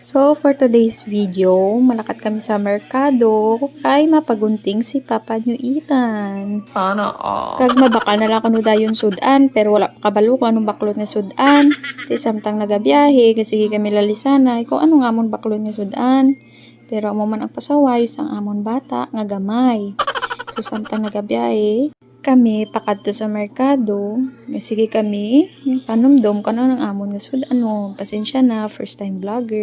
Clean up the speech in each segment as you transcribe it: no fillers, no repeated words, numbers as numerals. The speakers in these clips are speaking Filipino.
So, for today's video, malakat kami sa merkado kay mapagunting si Papa New Ethan. Sana all. Kag mabakal na lang kuno dayon sudan, pero wala pa kabalo kung anong baklot nga sudan. Ti samtang nagabiyahe, kasi kami lalisanay kung anong amon baklot nga sudan. Pero amo man ang pasaway sang amon bata nga gamay. So, samtang nagabiyahe, kami pakadto sa merkado, sige kami, yung panumdom ka na ng amon nga sud pasensya na, first time vlogger.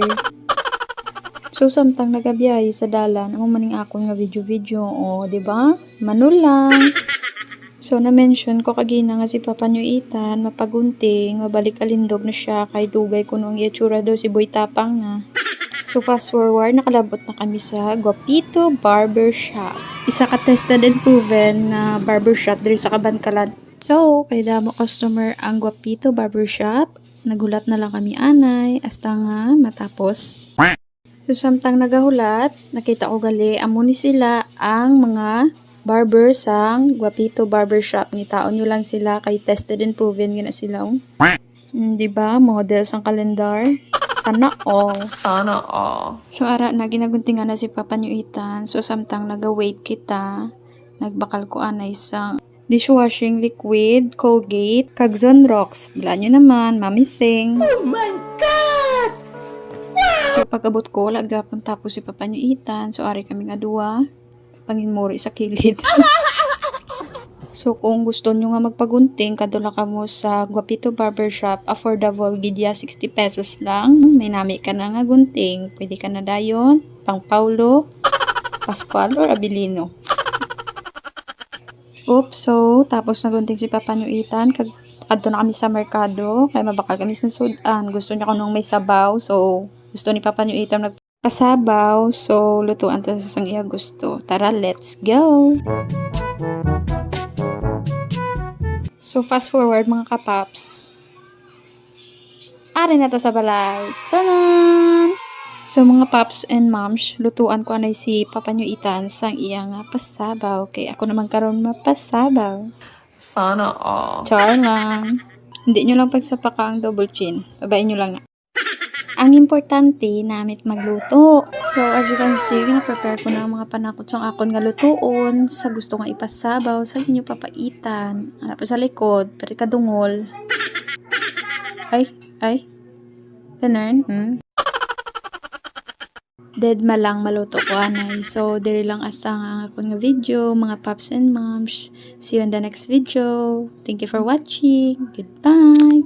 So samtang nagabiyahe sa dalan, amo maning akon nga video, o di ba? Manulang. So na-mention ko kagina nga si Papa New Ethan, mapagunting, mabalik alindog na siya kay dugay kuno ang itsura daw si Boy Tapang na. So fast forward, nakalabot na kami sa Guapito Barbershop. Isa ka tested and proven na barbershop diri sa Kabankalan. So, kay damo customer ang Guapito Barbershop. Nagulat na lang kami anay, hasta nga matapos. So, samtang nagahulat, nakita ko gali, amo ni sila ang mga barber sang Guapito Barbershop. Ngitaon nyo lang sila kay tested and proven gina sila. Diba? Model sang kalendar. Sana all. Sana all. So, ara na ginaguntingan na si Papa New Ethan. So, samtang naga-wait kita, nagbakal ko anay sa dishwashing liquid, Colgate, kag Zonrox. Wala nyo naman, Mami Thing. Oh my God! So, pag-abot ko, lagapon tapos si Papa New Ethan. So, ari kami nga dua, pangimori sa kilid. So, kung gusto nyo nga magpagunting, kadula ka mo sa Guapito Barbershop, affordable, gidya 60 pesos lang. May nami ka na nga gunting. Pwede ka na dayon, pang Paulo, Pascual, or Abilino. Oops, so, tapos nagunting si Papa New Ethan. Kadto na kami sa merkado, kaya mabakal kami sa sudan. Gusto niya kunong may sabaw, so, gusto ni Papa New Ethan nagpasabaw. So, lutuan ta sa sang iya gusto. Tara, let's go! So, fast forward mga kapaps. Ari na to sa balay. Sanan! So, mga paps and moms, lutuan ko anay si Papa New Ethan sang iyang pasabaw. Kaya ako naman karon mapasabaw. Sana all. Char lang. Hindi nyo lang pagsapaka ang double chin. Babain nyo lang na. Ang importante, namit magluto. So, as you can see, na-prepare ko na ang mga panakot sa akon nga lutuon sa gusto nga ipasabaw sa inyo papaitan. Ano pa sa likod, pari kadungol. Ay. Ganun, Dead malang maluto ko anay. So, diri lang asa nga akon nga video, mga paps and moms. See you in the next video. Thank you for watching. Goodbye.